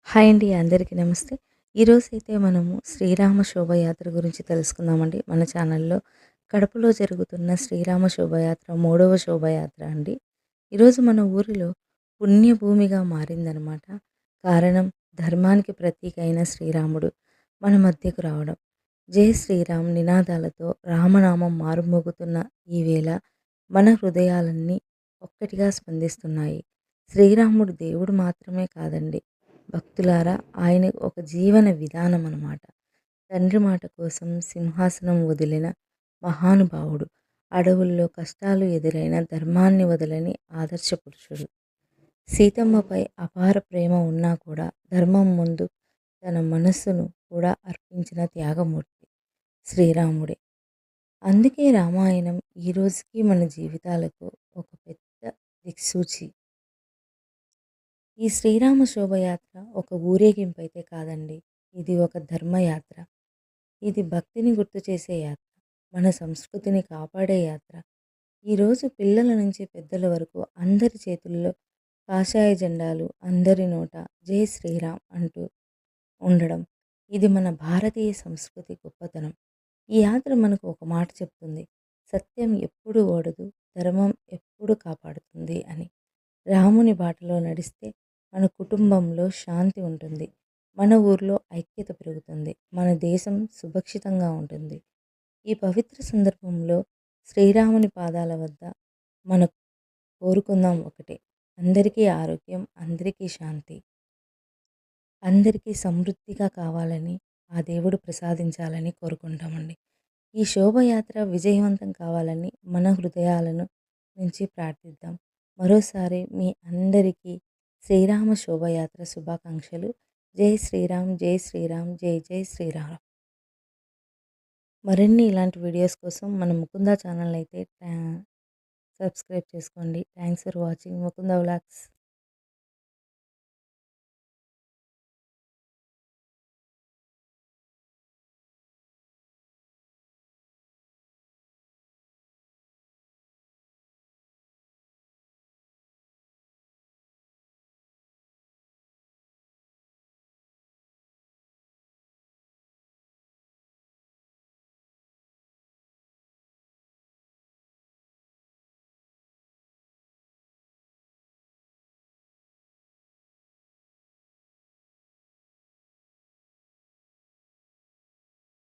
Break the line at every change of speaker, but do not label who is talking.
Hi అండి. అందరికీ నమస్తే. ఈరోజైతే మనము శ్రీరామ శోభయాత్ర గురించి తెలుసుకుందామండి. మన ఛానల్‌లో కడపలో జరుగుతున్న శ్రీరామ శోభయాత్ర మూడవ శోభయాత్ర అండి. ఈరోజు మన ఊరిలో పుణ్యభూమిగా మారిందనమాట. కారణం ధర్మానికి ప్రతీక అయిన శ్రీరాముడు మన మధ్యకు రావడం. జై శ్రీరామ్ నినాదాలతో రామనామం మారుమోగుతున్న ఈ వేళ మన హృదయాలన్నీ ఒక్కటిగా స్పందిస్తున్నాయి. శ్రీరాముడు దేవుడు మాత్రమే కాదండి, భక్తులారా, ఆయన ఒక జీవన విధానం అన్నమాట. తండ్రి మాట కోసం సింహాసనం వదిలిన మహానుభావుడు. అడవుల్లో కష్టాలు ఎదురైన ధర్మాన్ని వదలని ఆదర్శ పురుషుడు. సీతమ్మపై అపార ప్రేమ ఉన్నా కూడా ధర్మం ముందు తన మనస్సును కూడా అర్పించిన త్యాగమూర్తి శ్రీరాముడే. అందుకే రామాయణం ఈ రోజుకి మన జీవితాలకు ఒక పెద్ద దిక్సూచి. ఈ శ్రీరామ శోభయాత్ర ఒక ఊరేగింపు అయితే కాదండి. ఇది ఒక ధర్మయాత్ర. ఇది భక్తిని గుర్తు చేసే యాత్ర. మన సంస్కృతిని కాపాడే యాత్ర. ఈరోజు పిల్లల నుంచి పెద్దల వరకు అందరి చేతుల్లో కాషాయ జెండాలు, అందరి నోట జై శ్రీరామ్ అంటూ ఉండడం. ఇది మన భారతీయ సంస్కృతి గొప్పతనం. ఈ యాత్ర మనకు ఒక మాట చెప్తుంది. సత్యం ఎప్పుడు ఓడదు, ధర్మం ఎప్పుడు కాపాడుతుంది అని. రాముని బాటలో నడిస్తే మన కుటుంబంలో శాంతి ఉంటుంది. మన ఊర్లో ఐక్యత పెరుగుతుంది. మన దేశం సురక్షితంగా ఉంటుంది. ఈ పవిత్ర సందర్భంలో శ్రీరాముని పాదాల వద్ద మనం కోరుకుందాం ఒకటే. అందరికీ ఆరోగ్యం, అందరికీ శాంతి, అందరికీ సమృద్ధిగా కావాలని ఆ దేవుడు ప్రసాదించాలని కోరుకుంటామండి. ఈ శోభయాత్ర విజయవంతం కావాలని మన హృదయాలను నుంచి ప్రార్థిద్దాం. మరోసారి మీ అందరికీ శ్రీరామ శోభయాత్ర శుభాకాంక్షలు. జై శ్రీరామ్, జై శ్రీరామ్, జై జై శ్రీరామ్. మరిన్ని ఇలాంటి వీడియోస్ కోసం మన ముకుందా ఛానల్ అయితే సబ్స్క్రైబ్ చేసుకోండి. Thanks for watching Mukunda vlogs.